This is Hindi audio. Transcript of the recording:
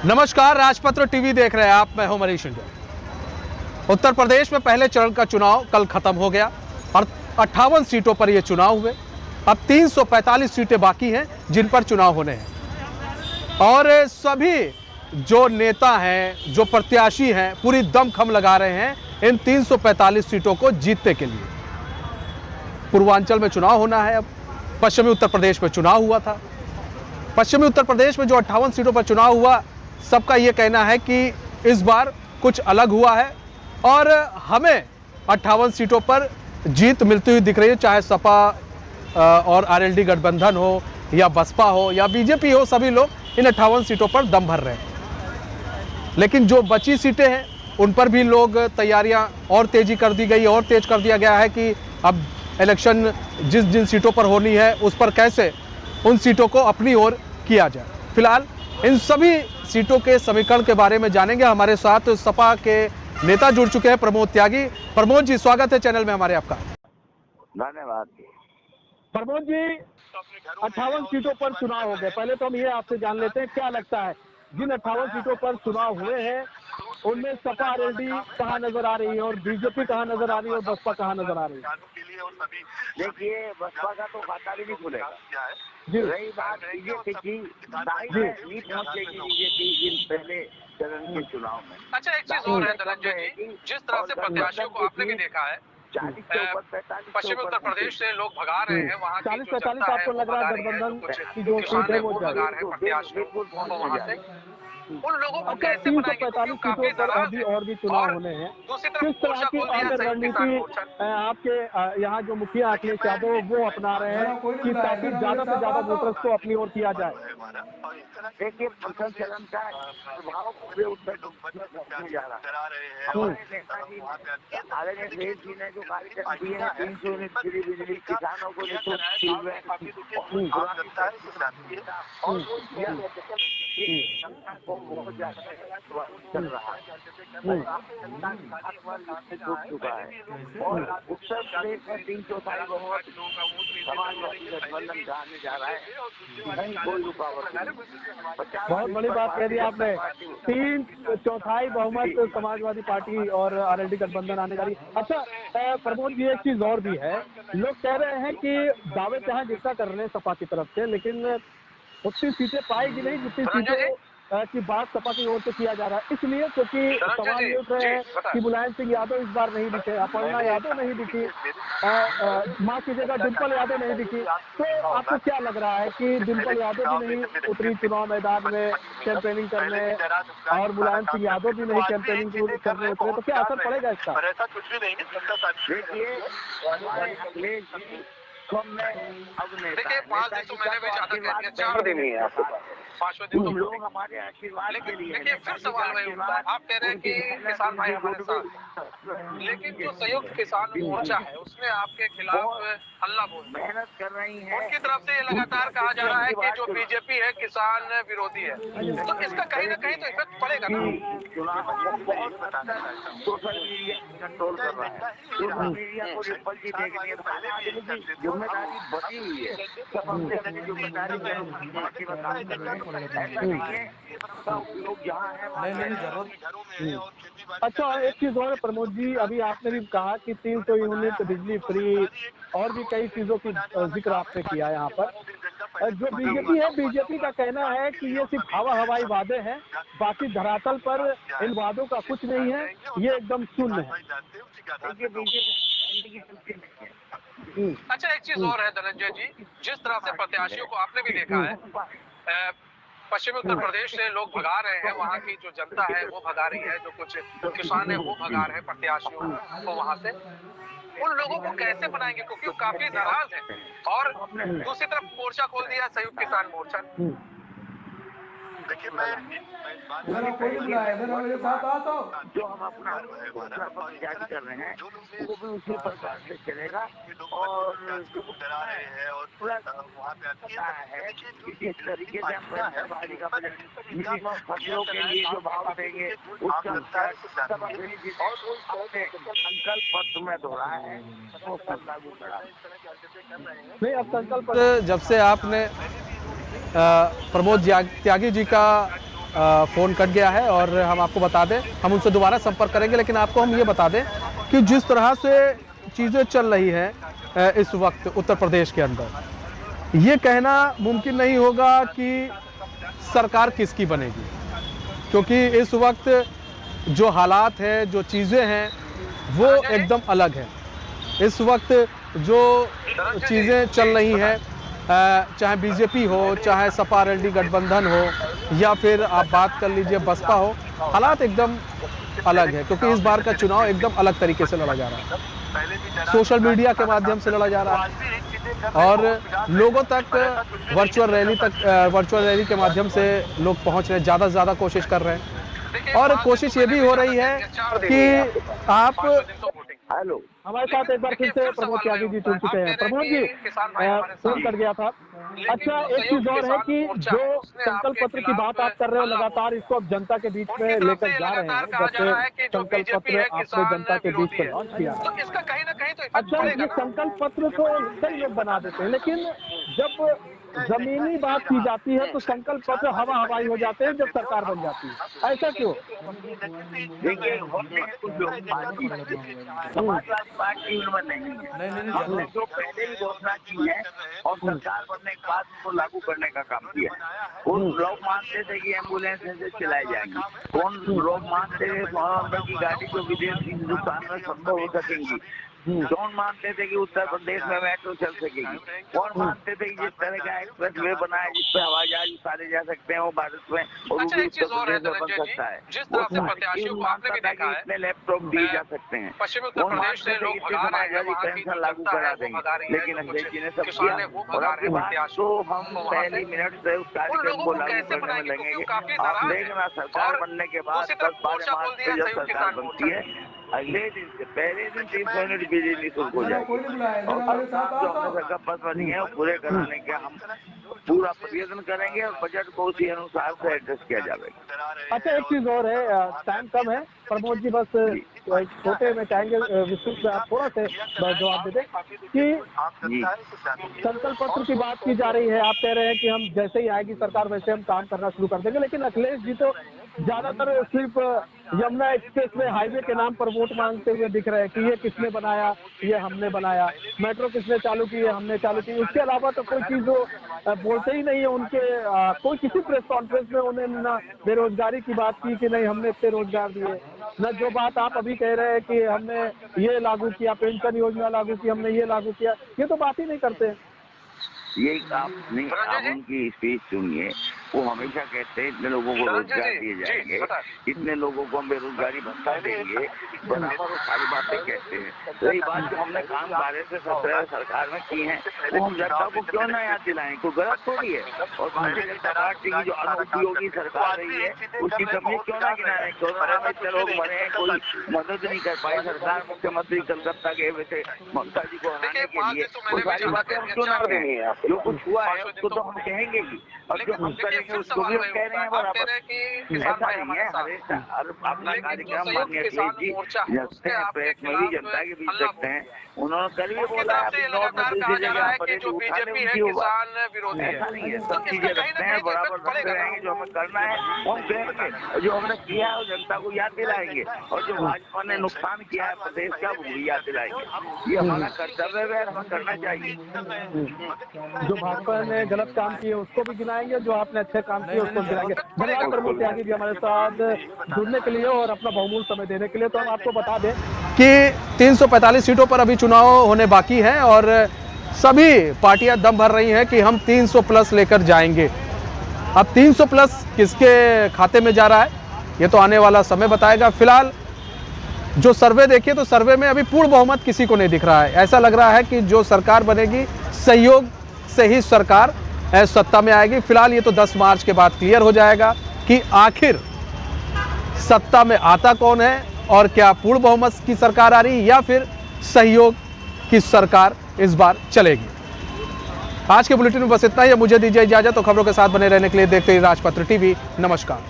नमस्कार, राजपत्र टीवी देख रहे हैं आप। मैं हूं मनीष इंडिया। उत्तर प्रदेश में पहले चरण का चुनाव कल खत्म हो गया और 58 सीटों पर यह चुनाव हुए। अब 345 सीटें बाकी हैं जिन पर चुनाव होने हैं और सभी जो नेता हैं, जो प्रत्याशी हैं, पूरी दमखम लगा रहे हैं इन 345 सीटों को जीतने के लिए। पूर्वांचल में चुनाव होना है। अब पश्चिमी उत्तर प्रदेश में चुनाव हुआ था। पश्चिमी उत्तर प्रदेश में जो 58 सीटों पर चुनाव हुआ, सबका ये कहना है कि इस बार कुछ अलग हुआ है और हमें 58 सीटों पर जीत मिलती हुई दिख रही है। चाहे सपा और आरएलडी गठबंधन हो या बसपा हो या बीजेपी हो, सभी लोग इन 58 सीटों पर दम भर रहे हैं। लेकिन जो बची सीटें हैं उन पर भी लोग तैयारियां और तेजी कर दी गई और तेज कर दिया गया है कि अब इलेक्शन जिन सीटों पर होनी है उस पर कैसे उन सीटों को अपनी ओर किया जाए। फिलहाल इन सभी सीटों के समीकरण के बारे में जानेंगे। हमारे साथ सपा के नेता जुड़ चुके हैं, प्रमोद त्यागी। प्रमोद जी, स्वागत है चैनल में हमारे आपका। धन्यवाद। प्रमोद जी, 58 सीटों पर चुनाव हो गए। पहले तो हम ये आपसे जान लेते हैं, क्या लगता है जिन 58 सीटों पर चुनाव हुए हैं उनमें सपा आरएलडी कहाँ नजर आ रही है और बीजेपी कहाँ नजर आ रही है और बसपा कहाँ नजर आ रही है? देखिए, बसपा का तो खाता भी नहीं खुलेगा। रही बात बीजेपी की, नहीं पहुंचेगी बीजेपी इन पहले चरण के चुनाव में। अच्छा, एक चीज और है धनंजय जी, जिस तरह से प्रत्याशियों को आपने भी देखा है, 40 के ऊपर 45 पश्चिमी उत्तर प्रदेश से लोग भगा रहे हैं, वहाँ की जो 40-45 जनता है आपको लग रहा है गठबंधन की जो सीट है वो भगा रहे हैं प्रत्याशियों को वहाँ से। उन लोगों को कैसे 345 सीटों पर अभी और भी चुनाव होने हैं। किस तरह की रणनीति आपके यहाँ जो मुखिया अखिलेश यादव वो अपना रहे हैं कि ताकि ज्यादा से ज्यादा वोटर्स को अपनी ओर किया जाए? देखिए, प्रथम चरण का प्रभाव पूरे उत्तर में जा रहा है। हमारे नेताजी आदरणीय जी ने जो कार्यक्रम दिए हैं, 300 यूनिट फ्री बिजली, किसानों को बहुत ज्यादा चल रहा है चुका है और उत्तर प्रदेश में 3/4 बहुमत समाजवादी गठबंधन का आने जा रहा है। नहीं कोई रुकावट नहीं। बहुत बड़ी बात कह दी आपने। 3/4 बहुमत समाजवादी पार्टी और आरएलडी गठबंधन आने जा रही है। अच्छा प्रमोद जी, एक चीज और भी है, लोग कह रहे हैं कि दावे चाहे जितना कर रहे हैं सपा की तरफ से, लेकिन उतनी सीटें पाएगी नहीं जितनी सीटें की बात सपा की ओर से किया जा रहा है। इसलिए क्योंकि सवाल ये उठ रहे हैं कि मुलायम सिंह यादव इस बार नहीं दिखे, अपर्णा यादव नहीं दिखी, मां की जगह डिम्पल यादव नहीं दिखी। तो आपको क्या लग रहा है कि डिम्पल यादव भी नहीं उतरी चुनाव मैदान में कैंपेनिंग करने और मुलायम सिंह यादव भी नहीं कैंपेनिंग करने उतरे, तो क्या असर पड़ेगा इसका? ऐसा कुछ भी नहीं है। देखिए, 5 दिन तो मैंने भी ज्यादा कह दिया, 4 दिन ही है आपके पास, 5वें दिन तुम लोग हमारे आशीर्वाद के लिए। देखिए, फिर सवाल वही उठता है। आप कह रहे हैं कि किसान भाई हमारे साथ, लेकिन जो संयुक्त किसान मोर्चा है उसने आपके खिलाफ हल्ला बोल मेहनत कर रही है। उनकी तरफ से ये लगातार कहा जा रहा है कि जो बीजेपी है किसान विरोधी है, तो इसका कहीं ना कहीं तो इफेक्ट पड़ेगा ना। सोशल मीडिया कंट्रोल कर रहा है, सोशल मीडिया को डिम्पल जी देखनी है, जिम्मेदारी बची हुई है, सब अपने अपनी जिम्मेदारी बाकी बता कर रहे हैं। ऐसा नहीं है, लोग जहाँ है। अच्छा, एक चीज और प्रमोद जी, अभी आपने भी कहा कि 300 यूनिट बिजली फ्री और भी कई चीजों की जिक्र आपने किया यहाँ पर। जो बीजेपी है, बीजेपी का कहना है कि ये सिर्फ हवाई वादे हैं, बाकी धरातल पर इन वादों का कुछ नहीं है, ये एकदम शून्य है। अच्छा, एक चीज और है धनंजय जी, जिस तरह से प्रत्याशियों को आपने भी देखा है, पश्चिमी उत्तर प्रदेश से लोग भगा रहे हैं, वहाँ की जो जनता है वो भगा रही है, जो कुछ किसान है वो भगा रहे हैं प्रत्याशियों को वहाँ से। उन लोगों को कैसे बनाएंगे, क्योंकि वो काफी नाराज है और दूसरी तरफ मोर्चा खोल दिया संयुक्त किसान मोर्चा। देखिए, मैं जो हम अपना जारी कर रहे हैं वो भी उसी प्रकार से चलेगा और इस तरीके से हम मिनिमम फसलों के लिए जो भाव देंगे उसका संकल्प पत्र में दोहराया है, वो सब लागू करा। नहीं, अब संकल्प जब से आपने प्रमोद त्यागी जी का फ़ोन कट गया है और हम आपको बता दें, हम उनसे दोबारा संपर्क करेंगे, लेकिन आपको हम ये बता दें कि जिस तरह से चीज़ें चल रही हैं इस वक्त उत्तर प्रदेश के अंदर, ये कहना मुमकिन नहीं होगा कि सरकार किसकी बनेगी, क्योंकि इस वक्त जो हालात हैं, जो चीज़ें हैं, वो एकदम अलग है। इस वक्त जो चीज़ें चल रही हैं, चाहे बीजेपी हो, चाहे सपा एलडी गठबंधन हो, या फिर आप बात कर लीजिए बसपा हो, हालात एकदम अलग है, क्योंकि इस बार का चुनाव एकदम अलग तरीके से लड़ा जा रहा है। सोशल मीडिया के माध्यम से लड़ा जा रहा है और लोगों तक वर्चुअल रैली के माध्यम से लोग पहुंच रहे हैं, ज़्यादा से ज़्यादा कोशिश कर रहे हैं। और कोशिश ये भी हो रही है कि आप हेलो, हमारे साथ एक बार फिर से प्रमोद त्यागी जी जुड़ चुके हैं। प्रमोद जी, फोन कट गया था। अच्छा, एक चीज और है कि जो संकल्प पत्र की बात आप कर रहे हो, लगातार इसको अब जनता के बीच में लेकर जा रहे हैं। जैसे संकल्प पत्र आपने जनता के बीच में लॉन्च किया। अच्छा, ये संकल्प पत्र को कई लोग बना देते हैं, लेकिन जब जमीनी बात की जाती है तो संकल्प पत्र हवा हवाई हो जाते हैं जब सरकार बन जाती है। ऐसा क्यों? देखिए, पार्टी उनमें नहीं है। हमने जो पहले भी घोषणा की है और सरकार बनने के बाद उसको लागू करने का काम किया। कौन लोग मानते थे कि एम्बुलेंस से चलाई जाएंगी, कौन लोग मानते थे नंबर की गाड़ी जो विदेश की हिंदुस्तान में संभव हो सकेंगी, कौन मानते थे कि उत्तर प्रदेश में मेट्रो चल सकेगी, कौन मानते थे कि जिस तरह का एक्सप्रेस वे बना है जिसपे हवाई जहाज उतारे जा सकते हैं वो भारत में और वो भी उत्तर प्रदेश में बन सकता है। इतने लैपटॉप दिए जा सकते हैं, कौन मानते थे इतनी समाजवादी पेंशन लागू करा देंगे, लेकिन अखिलेश जी ने सब किया। और आपके बाद तो हम पहली मिनट से उस कार्यक्रम को लागू करने में लगेंगे। आप देखना, सरकार बनने के बाद 10-12 मार्च से जब सरकार बनती है, अगले दिन से पहले दिन 300 यूनिट बिजली निःशुल्क हो जाएगी। और जो हमने सरकार पत्र बनी है वो पूरे कराने के हम पूरा प्रयत्न करेंगे और बजट को उसी अनुसार से एडजस्ट किया जाएगा। अच्छा, एक चीज और है, टाइम कम है प्रमोद जी, बस छोटे में चाहेंगे विस्तृत से आप थोड़ा से जवाब दे दें कि संकल्प पत्र की बात की जा रही है। आप कह रहे हैं कि हम जैसे ही आएगी सरकार वैसे हम काम करना शुरू कर देंगे, लेकिन अखिलेश जी तो ज्यादातर सिर्फ यमुना एक्सप्रेस में हाईवे के नाम पर वोट मांगते हुए दिख रहे हैं कि ये किसने बनाया, ये हमने बनाया, मेट्रो किसने चालू की, ये हमने चालू की। उसके अलावा तो कोई चीज वो बोलते ही नहीं है। उनके कोई किसी प्रेस कॉन्फ्रेंस में उन्होंने ना बेरोजगारी की बात की कि नहीं हमने इतने रोजगार दिए, न जो बात आप अभी कह रहे हैं कि हमने ये लागू किया, पेंशन योजना लागू की, हमने ये लागू किया, ये तो बात ही नहीं करते। ये आप उनकी स्पीच सुनिए, वो हमेशा कहते हैं इतने लोगों को रोजगार दिए जाएंगे, इतने लोगों को हम बेरोजगारी भत्ता देंगे, बराबर वो सारी बातें कहते हैं। रही बात जो हमने काम 12 से 17 सरकार में की है, वो हम जनता को क्यों ना याद दिलाएं, कोई गलत थोड़ी है। और भारतीय जनता पार्टी की जो अनुपयोगी सरकार रही है उसकी कमी क्यों ना गिनाएं। कोरोना में इतने लोग मरे हैं, कोई मदद नहीं कर पाई सरकार। मुख्यमंत्री कलकत्ता गए हुए थे ममता जी को हराने के लिए, वो सारी बातें हम क्यों ना कहेंगे। जो कुछ हुआ है उसको तो हम कहेंगे ही, और जो हम करेंगे उसको भी हम कह रहे हैं बराबर। ऐसा नहीं है, हर अपना कार्यक्रम माननीय अखिलेश जी रखते हैं, प्रेस में भी जनता के बीच रखते हैं। उन्होंने कल भी बोला है नोट में दूसरी जगह परेड उठाने उनकी होगा, ऐसा नहीं है। सब चीजें रखते हैं, बराबर रखते रहेंगे। जो हमें करना है हम करेंगे, जो हमने किया है वो जनता को याद दिलाएंगे, और जो भाजपा ने नुकसान किया है प्रदेश का वो भी याद दिलाएंगे। ये हमारा कर्तव्य है, हमें करना चाहिए। जो भाजपा ने गलत काम किए उसको भी गिनाएंगे, जो आपने अच्छे काम किए उसको गिनाएंगे। धन्यवाद प्रमोद त्यागी जी हमारे साथ जुड़ने के लिए और अपना बहुमूल्य समय देने के लिए। तो हम आपको बता दें कि 345 सीटों पर अभी चुनाव होने बाकी है और सभी पार्टियां दम भर रही हैं कि हम 300 प्लस लेकर जाएंगे। अब 300 प्लस किसके खाते में जा रहा है ये तो आने वाला समय बताएगा। फिलहाल जो सर्वे देखिए तो सर्वे में अभी पूर्ण बहुमत किसी को नहीं दिख रहा है। ऐसा लग रहा है कि जो सरकार बनेगी सहयोग से ही सरकार सत्ता में आएगी। फिलहाल ये तो 10 मार्च के बाद क्लियर हो जाएगा कि आखिर सत्ता में आता कौन है और क्या पूर्ण बहुमत की सरकार आ रही या फिर सहयोग की सरकार इस बार चलेगी। आज के बुलेटिन में बस इतना ही। मुझे दीजिए इजाजत। तो खबरों के साथ बने रहने के लिए देखते रहिए राजपत्र टीवी। नमस्कार।